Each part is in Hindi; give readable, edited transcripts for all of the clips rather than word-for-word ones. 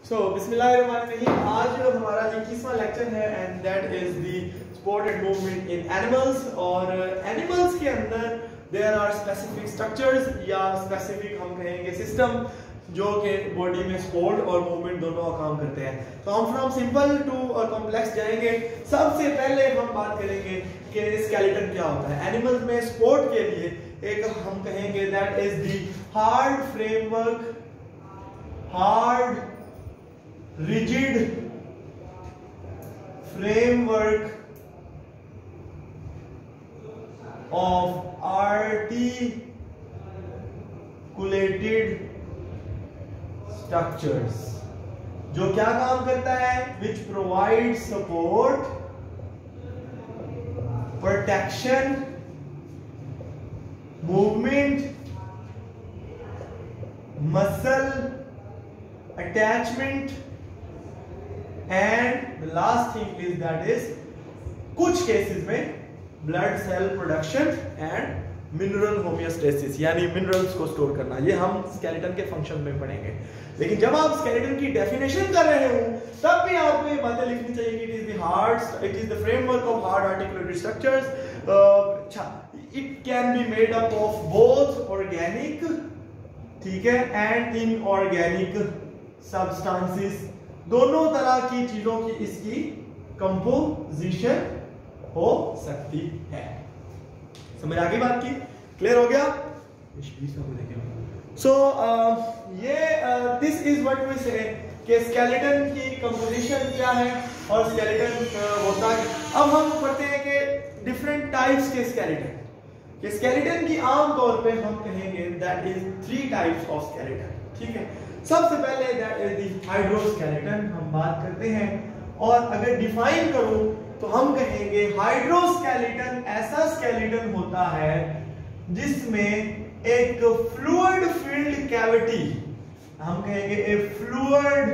बिस्मिल्लाहिर्रहमानिर्रहीम। आज हमारा 21वां लेक्चर है and that is the sport and movement in animals. और एनिमल्स के अंदर देयर आर स्पेसिफिक स्ट्रक्चर्स या स्पेसिफिक हम कहेंगे सिस्टम जो कि बॉडी में स्पोर्ट और मूवमेंट दोनों का काम करते हैं। तो हम फ्रॉम सिंपल टू और कॉम्प्लेक्स जाएंगे। सबसे पहले हम बात करेंगे कि स्केलेटन क्या होता है। एनिमल्स में स्पोर्ट के लिए एक हम कहेंगे that is the hard framework, hard rigid framework of articulated structures, जो क्या काम करता है, which provides support, protection, movement, muscle attachment, and the last thing is that is कुछ केसेस में blood cell production and mineral homeostasis यानी मिनरल्स को स्टोर करना। ये हम स्केलेटन के फंक्शन में पढ़ेंगे। लेकिन जब आप स्केलेटन की डेफिनेशन कर रहे हो तब भी आपको ये बातें लिखनी चाहिए कि it is the hard, it is the framework of hard articulated structures. It can be made up of both organic, ठीक है, एंड इनऑर्गेनिक सब्सटेंसेस। दोनों तरह की चीजों की इसकी कंपोजिशन हो सकती है। समझ आ गई बात की? क्लियर हो गया? So this is what we say कि स्केलेटन की कंपोजिशन क्या है और स्केलेटन होता है। अब हम पढ़ते हैं कि डिफरेंट टाइप्स के स्केलेटन। कि स्केलेटन की आमतौर पे हम कहेंगे that is 3 types of skeleton, ठीक है। सबसे पहले दैट इज द हाइड्रोस्केलेटन हम बात करते हैं। और अगर डिफाइन करूं तो हम कहेंगे हाइड्रोस्केलेटन ऐसा स्केलेटन होता है जिसमें एक फ्लूइड फील्ड कैविटी, हम कहेंगे ए फ्लूइड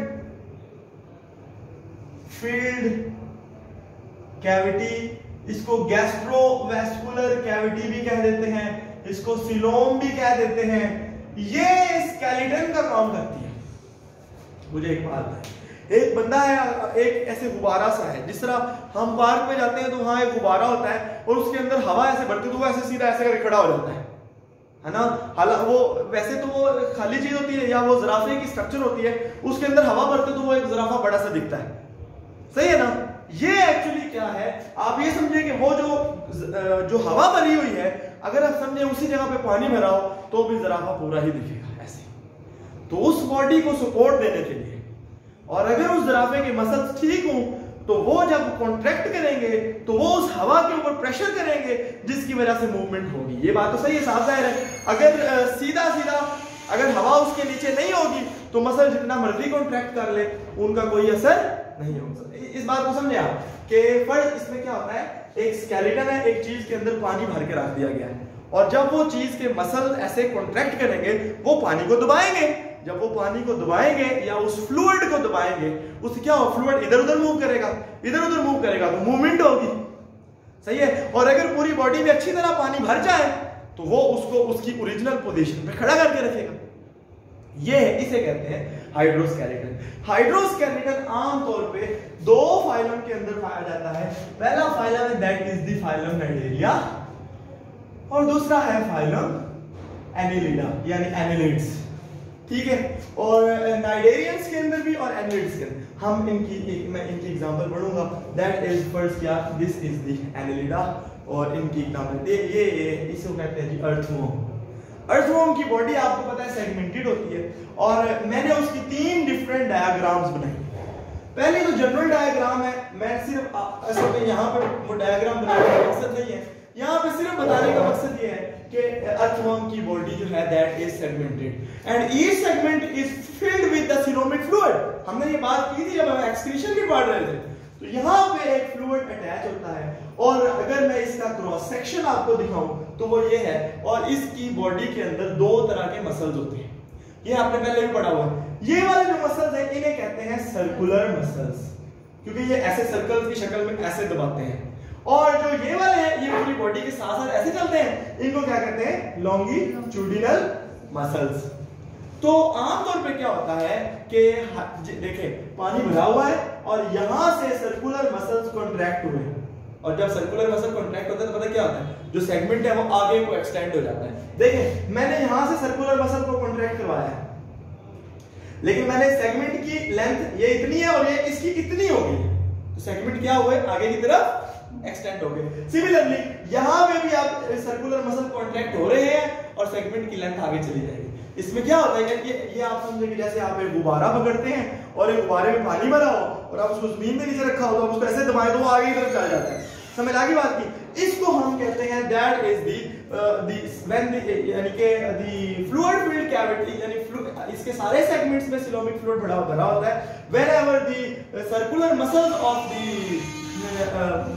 फील्ड कैविटी, इसको गैस्ट्रोवेस्कुलर कैविटी भी कह देते हैं, इसको सिलोम भी कह देते हैं। ये स्केलेटन का काम करती है। मुझे एक बात है, एक बंदा है, एक ऐसे गुब्बारा सा है, जिस तरह हम पार्क में जाते हैं तो वहां एक गुब्बारा होता है और उसके अंदर हवा ऐसे भरती तो वो ऐसे सीधा ऐसे करके खड़ा हो जाता है ना। हालांकि वो वैसे तो वो खाली चीज होती है या वो ज़राफे की स्ट्रक्चर होती है, उसके अंदर हवा भरते तो वो एक ज़राफा बड़ा सा दिखता है, सही है ना। ये एक्चुअली क्या है, आप ये समझे कि वो जो हवा भरी हुई है, अगर आप समझे उसी जगह पे पानी भरा हो तो भी ज़राफा पूरा ही दिखेगा ऐसे। तो उस बॉडी को सपोर्ट देने के लिए और अगर उस ज़राफे के मसल्स ठीक हों तो वो जब कॉन्ट्रैक्ट करेंगे तो वो उस हवा के ऊपर प्रेशर करेंगे जिसकी वजह से मूवमेंट होगी। ये बात तो सही है, साफ जाहिर है। अगर सीधा अगर हवा उसके नीचे नहीं होगी तो मसल जितना मर्जी कॉन्ट्रैक्ट कर ले उनका कोई असर नहीं होगा। इस बात को समझे आप कि फर्स्ट इसमें क्या होता है, एक स्केलेटन है, एक चीज के अंदर पानी भर के रख दिया गया है और जब वो चीज के मसल ऐसे कॉन्ट्रैक्ट करेंगे वो पानी को दबाएंगे। जब वो पानी को दबाएंगे या उस फ्लूइड को दबाएंगे, उससे क्या हो, फ्लूइड इधर उधर मूव करेगा, इधर उधर मूव करेगा तो मूवमेंट होगी, सही है। और अगर पूरी बॉडी में अच्छी तरह पानी भर जाए तो वो उसको उसकी ओरिजिनल पोजीशन पे खड़ा करके रखेगा। ये है, इसे कहते हैं हाइड्रोस्केलेटन। हाइड्रोस्केलेटन आमतौर पे 2 फाइलम के अंदर पाया जाता है। पहला फाइलम है that is the phylum Cnidaria और दूसरा है फाइलम एनिलिडा यानी एनिलिड्स, ठीक है। और नाइडेरियंस के अंदर भी और एनिलिड्स के अंदर हम मैं इनकी एग्जांपल पढ़ूंगा। दैट इज फर्स्ट क्या, दिस इज द एनिलिडा और इनकी एग्जांपल ये इसको कहते हैं जी अर्थवॉर्म। अर्थवॉर्म की बॉडी आपको पता है सेगमेंटेड होती है और मैंने उसकी 3 डिफरेंट डायग्राम्स बनाई। पहले तो जनरल डायग्राम है, मैं सिर्फ असल में यहाँ पर वो डायग्राम बनाने का मकसद नहीं है, यहाँ पे सिर्फ बताने का मकसद ये है कि अर्थवॉर्म की बॉडी जो है that is segmented and each segment is filled with the coelomic fluid. हमने ये बात की थी जब हम एक्सक्रीशन भी पढ़ रहे थे। तो यहाँ पे एक फ्लूइड अटैच होता है और अगर मैं इसका क्रॉस सेक्शन आपको दिखाऊं तो वो ये है। और इसकी बॉडी के अंदर 2 तरह के मसल्स होते हैं, ये आपने पहले भी पढ़ा हुआ है। ये वाले जो मसल्स हैं इन्हें कहते हैं सर्कुलर मसल्स, क्योंकि ये ऐसे सर्कल की शक्ल में ऐसे दबाते हैं। और जो ये वाले हैं ये पूरी बॉडी के साथ साथ ऐसे चलते हैं, इनको क्या कहते हैं, लॉन्गिट्यूडिनल मसल्स। तो आमतौर पे क्या होता है कि देखें पानी भरा हुआ है और यहां से सर्कुलर मसल्स कॉन्ट्रैक्ट हुए, और जब सर्कुलर मसल कॉन्ट्रैक्ट होता है तो पता क्या होता है, जो सेगमेंट है वो आगे को एक्सटेंड हो जाता है। देखें मैंने यहां से सर्कुलर मसल को कॉन्ट्रैक्ट करवाया है, लेकिन मैंने सेगमेंट की लेंथ ये इतनी है और ये इसकी इतनी हो गई, तो सेगमेंट क्या हुए आगे की तरफ एक्सटेंड हो गए। सिमिलरली यहां पे भी आप सर्कुलर मसल कॉन्ट्रैक्ट हो रहे हैं और सेगमेंट की लेंथ आगे चली जाएगी। इसमें क्या होता है कि ये आप समझे कि जैसे आप एक गुब्बारा पकड़ते हैं और एक गुब्बारे में पानी भरा हो और आप उसको जमीन में नीचे रखा हो तो आप उसको ऐसे दबाएं तो वो आगे की तरफ चला जाता है। समझ आ गई बात की? इसको हम कहते हैं दैट इज यानी कि द फ्लूइड फील्ड कैविटी, यानी इसके सारे सेगमेंट्स में सिलोमिक फ्लूइड भरा होता है। Whenever the circular muscles of the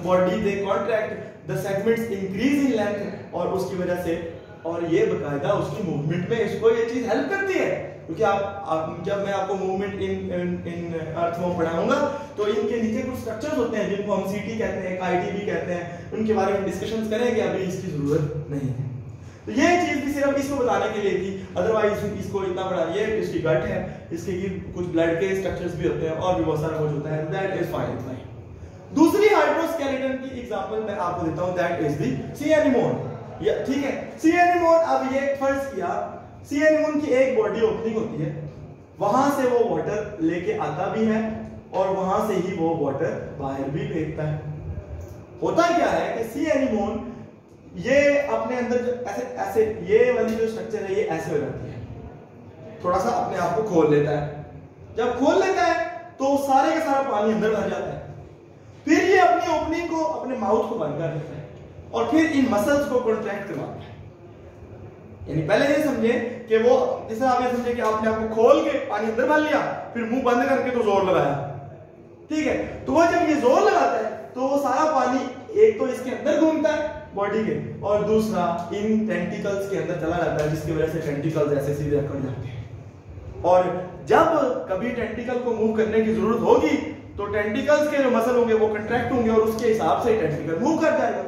body they contract the segments increase in length, और उसकी वजह से, और ये बकायदा उसकी मूवमेंट में इसको ये चीज हेल्प करती है, क्योंकि आप जब मैं आपको मूवमेंट इन अर्थवॉर्म पढ़ाऊंगा तो इनके नीचे कुछ स्ट्रक्चर्स होते हैं जिनको हम सीटी कहते हैं, आईटीबी कहते हैं, उनके बारे में डिस्कशंस करेंगे, अभी इसकी जरूरत नहीं है। तो ये चीज भी सिर्फ इसको बताने के लिए थी, अदरवाइज इसको इतना बड़ा, ये इसकी गट है, इसके की कुछ ब्लड के स्ट्रक्चर्स भी होते हैं और भी बहुत सारा कुछ होता है, दैट इज फाइन इतना ही। दूसरी हाइड्रोस्केलेटन की एग्जांपल मैं आपको देता हूं, that is the C anemone. ये ठीक है, सी एनीमोन, अब ये फर्ज किया सी एनीमोन की एक बॉडी ओपनिंग होती है, वहां से वो वाटर लेके आता भी है और वहां से ही वो वाटर बाहर भी फेंकता है। होता क्या है कि सी एनीमोन ये अपने अंदर ऐसे ऐसे ये वाली जो स्ट्रक्चर है ये ऐसे हो जाती है, थोड़ा सा अपने आप को खोल लेता है। जब खोल लेता है तो सारे का सारा पानी अंदर भर जाता है, फिर ये अपनी ओपनिंग को, अपने माउथ को बंद कर देता है और फिर इन मसल्स को कॉन्ट्रैक्ट करवाता है। यानी पहले ये समझे कि वो, जैसे आप ये समझे कि आपने आपको खोल के पानी अंदर भर लिया, फिर मुंह बंद करके तो जोर लगाया, ठीक है, तो वो जब ये जोर लगाता है तो वो सारा पानी एक तो इसके अंदर घूमता है बॉडी के, और दूसरा इन टेंटिकल्स के अंदर चला जाता है, जिसकी वजह से टेंटिकल्स ऐसे सीधे अकड़ जाते हैं। और जब कभी टेंटिकल को मूव करने की जरूरत होगी तो टेंटिकल्स के जो मसल होंगे वो कंट्रैक्ट होंगे और उसके हिसाब से टेंटिकल मूव कर जाएगा।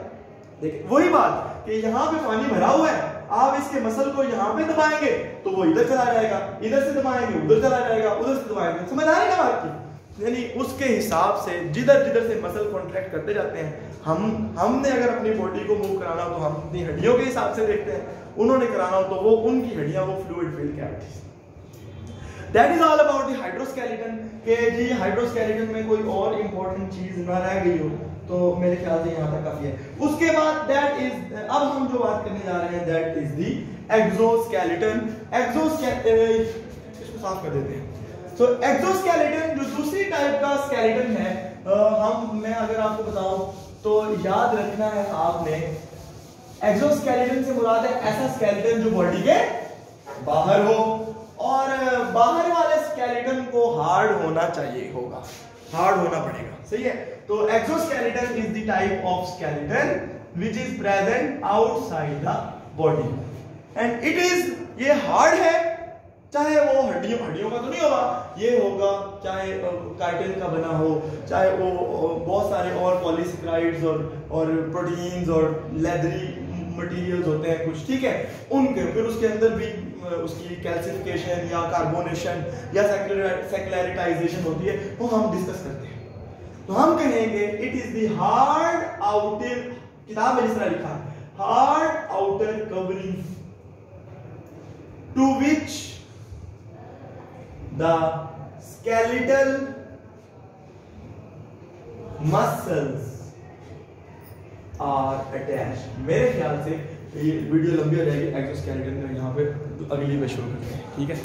देखिए वही बात कि यहाँ पे पानी भरा हुआ है, आप इसके मसल को यहाँ पे दबाएंगे तो वो इधर चला जाएगा, इधर से दबाएंगे उधर चला जाएगा, उधर से दबाएंगे, समझ आ रही है ना बात की? यानी उसके हिसाब से जिधर जिधर से मसल कॉन्ट्रैक्ट करते जाते हैं, हमने अगर अपनी बॉडी को मूव कराना हो तो हम अपनी हड्डियों के हिसाब से देखते हैं, उन्होंने कराना हो तो वो उनकी हड्डियां, वो fluid filled cavities. That is all about the hydroskeleton. के जी हाइड्रोस्केलेटन में कोई और इंपॉर्टेंट चीज ना रह गई हो तो मेरे ख्याल से यहाँ तक काफी है। उसके बाद दैट इज, अब हम जो बात करने जा रहे हैं दैट इज द एक्सोस्केलेटन। इसको साफ कर देते हैं। तो एक्सोस्केलेटन जो दूसरी टाइप का स्केलेटन है, मैं अगर आपको बताऊं तो याद रखना है आपने, एक्सोस्केलेटन से मुराद है ऐसा स्केलेटन जो बॉडी के बाहर हो, और बाहर वाले स्केलेटन को हार्ड होना चाहिए, होगा हार्ड होना पड़ेगा, सही है। तो exoskeleton is the type of skeleton which is present outside the body and it is, ये हार्ड है, चाहे वो हड्डियों का तो नहीं होगा, ये होगा चाहे काइटिन का बना हो, चाहे वो बहुत सारे और पॉलीसेकेराइड्स और प्रोटीन्स और लेदरी मटेरियल्स होते हैं कुछ, ठीक है, उनके फिर उसके अंदर भी उसकी कैल्सिफिकेशन या कार्बोनेशन या सेक्युलरिटाइजेशन होती है, वो हम डिस्कस करते हैं। तो हम कहेंगे it is the hard outer, किताब में जिस तरह लिखा है, hard outer covering to which the skeletal muscles are attached। मेरे ख्याल से ये वीडियो लंबी हो जाएगी, एक्सोस्केलेटन में यहाँ पे अगली पे शुरू करते हैं, ठीक है।